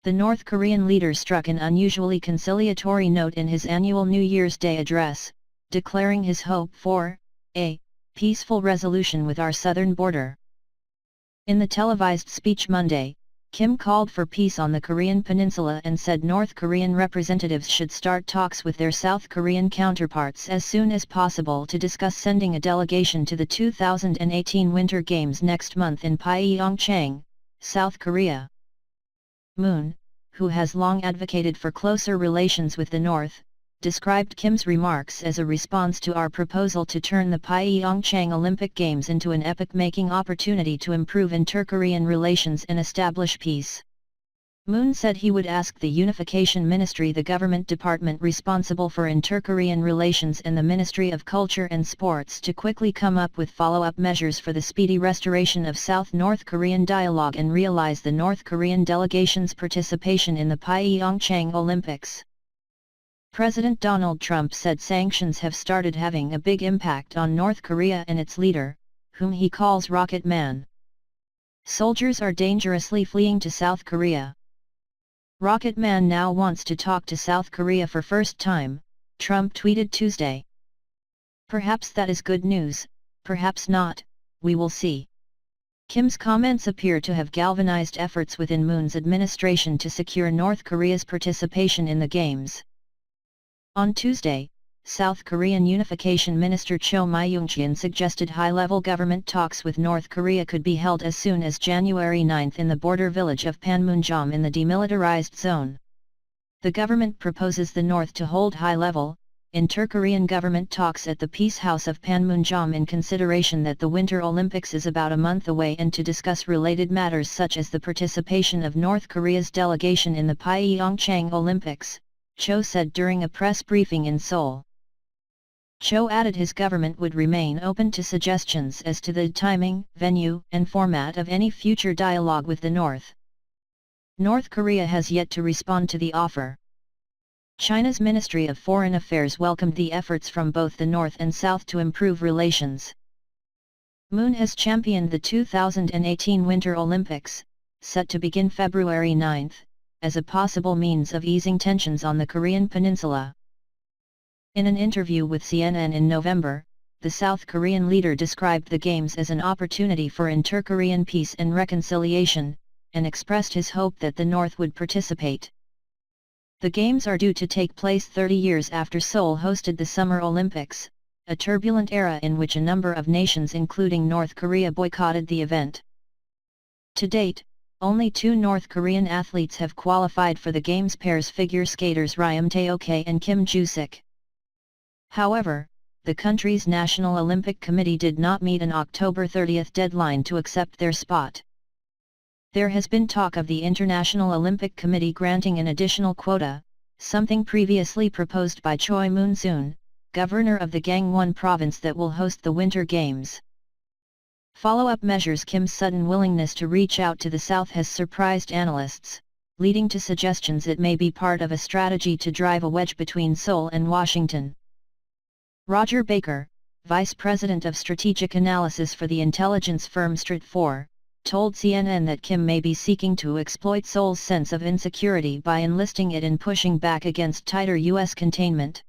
The North Korean leader struck an unusually conciliatory note in his annual New Year's Day address, declaring his hope for a peaceful resolution with our southern border. In the televised speech Monday, Kim called for peace on the Korean peninsula and said North Korean representatives should start talks with their South Korean counterparts as soon as possible to discuss sending a delegation to the 2018 Winter Games next month in Pyeongchang, South Korea. Moon, who has long advocated for closer relations with the North, described Kim's remarks as a response to our proposal to turn the Pyeongchang Olympic Games into an epoch-making opportunity to improve inter-Korean relations and establish peace. Moon said he would ask the Unification Ministry, the government department responsible for inter-Korean relations, and the Ministry of Culture and Sports to quickly come up with follow-up measures for the speedy restoration of South-North Korean dialogue and realize the North Korean delegation's participation in the Pyeongchang Olympics. President Donald Trump said sanctions have started having a big impact on North Korea and its leader, whom he calls Rocket Man. Soldiers are dangerously fleeing to South Korea. Rocket Man now wants to talk to South Korea for first time, Trump tweeted Tuesday. Perhaps that is good news, perhaps not, we will see. Kim's comments appear to have galvanized efforts within Moon's administration to secure North Korea's participation in the Games. On Tuesday, South Korean Unification Minister Cho Myung-jin suggested high-level government talks with North Korea could be held as soon as January 9 in the border village of Panmunjom in the demilitarized zone. The government proposes the North to hold high-level, inter-Korean government talks at the Peace House of Panmunjom in consideration that the Winter Olympics is about a month away and to discuss related matters such as the participation of North Korea's delegation in the Pyeongchang Olympics, Cho said during a press briefing in Seoul. Cho added his government would remain open to suggestions as to the timing, venue, and format of any future dialogue with the North. North Korea has yet to respond to the offer. China's Ministry of Foreign Affairs welcomed the efforts from both the North and South to improve relations. Moon has championed the 2018 Winter Olympics, set to begin February 9, as a possible means of easing tensions on the Korean peninsula. In an interview with CNN in November, the South Korean leader described the Games as an opportunity for inter-Korean peace and reconciliation, and expressed his hope that the North would participate. The Games are due to take place 30 years after Seoul hosted the Summer Olympics, a turbulent era in which a number of nations including North Korea boycotted the event. To date, only 2 North Korean athletes have qualified for the Games: pairs figure skaters Ryum Tae-ok and Kim Joo-sik. However, the country's National Olympic Committee did not meet an October 30 deadline to accept their spot. There has been talk of the International Olympic Committee granting an additional quota, something previously proposed by Choi Moon-soon, governor of the Gangwon province that will host the Winter Games. Follow-up measures: Kim's sudden willingness to reach out to the South has surprised analysts, leading to suggestions it may be part of a strategy to drive a wedge between Seoul and Washington. Roger Baker, vice president of strategic analysis for the intelligence firm Stratfor, told CNN that Kim may be seeking to exploit Seoul's sense of insecurity by enlisting it in pushing back against tighter U.S. containment.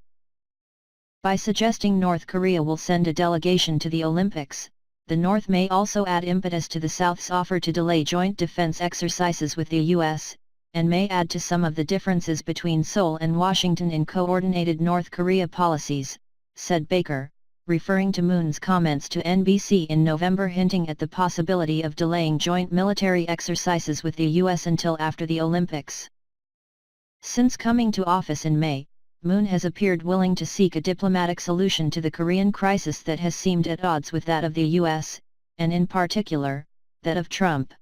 By suggesting North Korea will send a delegation to the Olympics, the North may also add impetus to the South's offer to delay joint defense exercises with the U.S., and may add to some of the differences between Seoul and Washington in coordinated North Korea policies, said Baker, referring to Moon's comments to NBC in November hinting at the possibility of delaying joint military exercises with the U.S. until after the Olympics. Since coming to office in May, Moon has appeared willing to seek a diplomatic solution to the Korean crisis that has seemed at odds with that of the U.S., and in particular, that of Trump.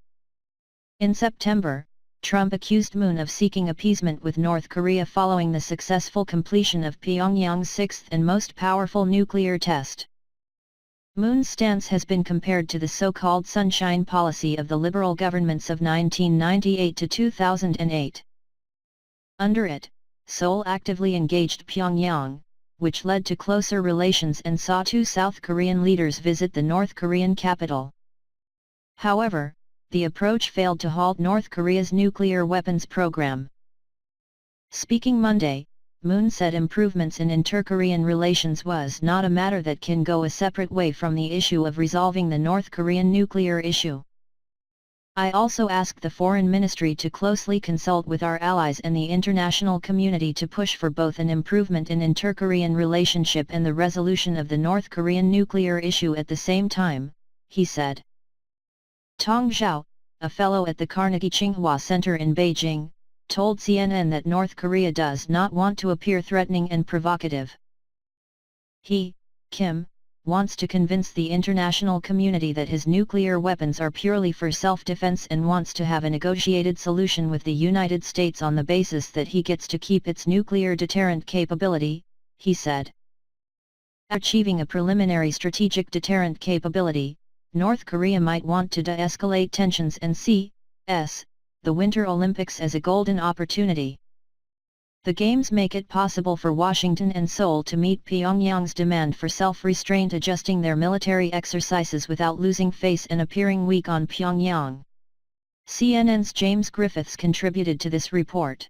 In September, Trump accused Moon of seeking appeasement with North Korea following the successful completion of Pyongyang's 6th and most powerful nuclear test. Moon's stance has been compared to the so-called Sunshine Policy of the liberal governments of 1998 to 2008. Under it, Seoul actively engaged Pyongyang, which led to closer relations and saw 2 South Korean leaders visit the North Korean capital. However, the approach failed to halt North Korea's nuclear weapons program. Speaking Monday, Moon said improvements in inter-Korean relations was not a matter that can go a separate way from the issue of resolving the North Korean nuclear issue. I also asked the Foreign Ministry to closely consult with our allies and the international community to push for both an improvement in inter-Korean relationship and the resolution of the North Korean nuclear issue at the same time, he said. Tong Zhao, a fellow at the Carnegie Tsinghua Center in Beijing, told CNN that North Korea does not want to appear threatening and provocative. He, Kim, wants to convince the international community that his nuclear weapons are purely for self-defense and wants to have a negotiated solution with the United States on the basis that he gets to keep its nuclear deterrent capability, he said. Achieving a preliminary strategic deterrent capability, North Korea might want to de-escalate tensions and see the Winter Olympics as a golden opportunity. The Games make it possible for Washington and Seoul to meet Pyongyang's demand for self-restraint, adjusting their military exercises without losing face and appearing weak on Pyongyang. CNN's James Griffiths contributed to this report.